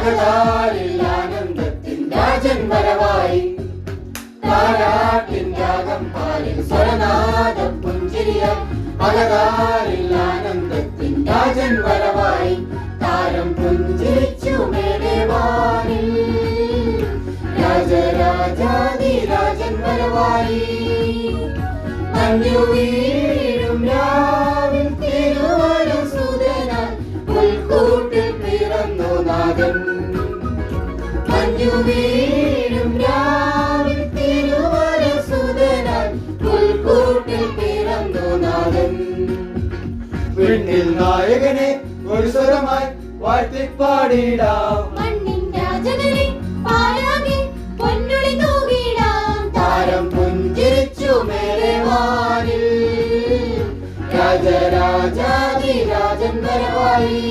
അകതാരിൽ ആനന്ദത്തിൻ രാജൻ വരവായി. താരാട്ടിൻ രാഗം പാലിൽ സ്വരനാദം പുഞ്ചിരിയായി. അകതാരിൽ ആനന്ദത്തിൻ രാജൻ വരവായി. താരം പുഞ്ചിരിച്ചു മേലെ വാനിൽ. രാജരാജാധിരാജൻ വരവായി. മഞ്ഞു വീഴും രാവിൽ തിരുവരസുതനായി പുൽക്കൂട്ടിൽ പിറന്നു നാഥൻ. മഞ്ഞു വീഴും രാവിൽ തിരുവരസുതനായി പുൽക്കൂട്ടിൽ പിറന്നു നാഥൻ. വിണ്ണിൽ നായകനെ ഒരു സ്വരമായി വാഴ്ത്തിപ്പാടിടാം. മണ്ണിൻ രാജകനെ പാരാകെ പൊന്നുളി തൂകിടാം. താരം പുഞ്ചിരിച്ചു മേലെ വാനിൽ. രാജരാജാധിരാജൻ വരവായി.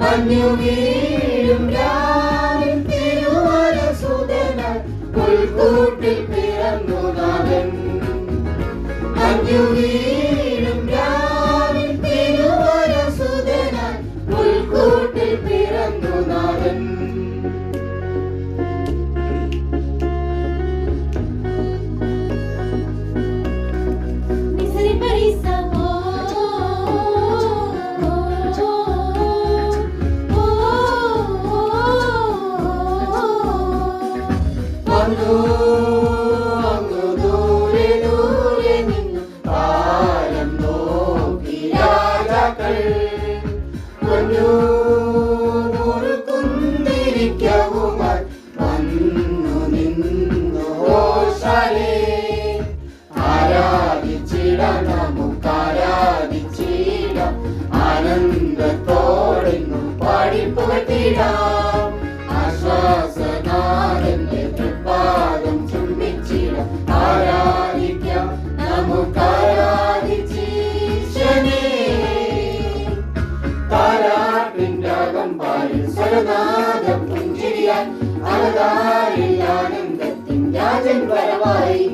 മഞ്ഞു വീഴും രാവിൽ തിരുവരസുതനായി പുൽക്കൂട്ടിൽ പിറന്നു നാഥൻ. മഞ്ഞു വീഴും രാവിൽ തിരുവരസുതനായി പുൽക്കൂട്ടിൽ പിറന്നു നാഥൻ. മിസ്രി പരിസ വന്നു അങ്ങു ദൂരെ ദൂരെ നിന്നു താരം നോക്കി രാജാക്കൾ. പൊന്നു മുറുകുന്തിരിക്കവുമായി വന്നു നിന്നു ഓശാലേ. ആരാധിച്ചിടാം നമുക്കാരാധിച്ചിടാം. ആനന്ദത്തോടെന്നു പാടിപ്പുകട്ടിടാം. ആശ്വാസനാഥന്റെ തൃപ്പാദം ചുംബിച്ചിടാം. ആരാധിക്കാം നമുക്കാരാധിച്ചീശനെ. താരാട്ടിൻ രാഗം പാലിൽ സ്വരനാദം പുഞ്ചിരിയായി. അകതാരിൽ ആനന്ദത്തിൻ രാജൻ വരവായി.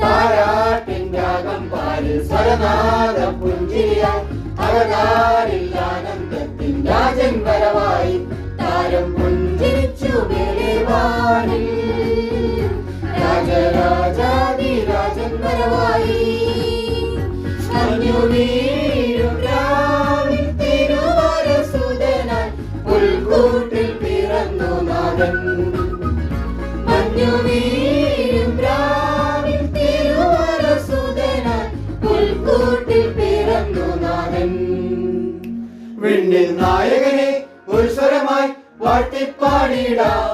താരാട്ടിൻ രാഗം പാലിൽ സ്വരനാദം പുഞ്ചിരിയായി. അകതാരിൽ ആനന്ദത്തിൻ രാജൻ വരവായി. താരം പുഞ്ചിരിച്ചു മേലെ വാനിൽ. രാജരാജാധിരാജൻ വരവായി. മഞ്ഞു വീഴും രാവിൽ തിരുവരസുതനായി പുൽക്കൂട്ടിൽ പിറന്നു നാഥൻ. മഞ്ഞു വീഴും രാവിൽ തിരുവരസുതനായി പുൽക്കൂട്ടിൽ പിറന്നു നാഥൻ. വിണ്ണിൽ നായകനെ ഒരു സ്വരമായി വാഴ്ത്തിപ്പാടിടാം.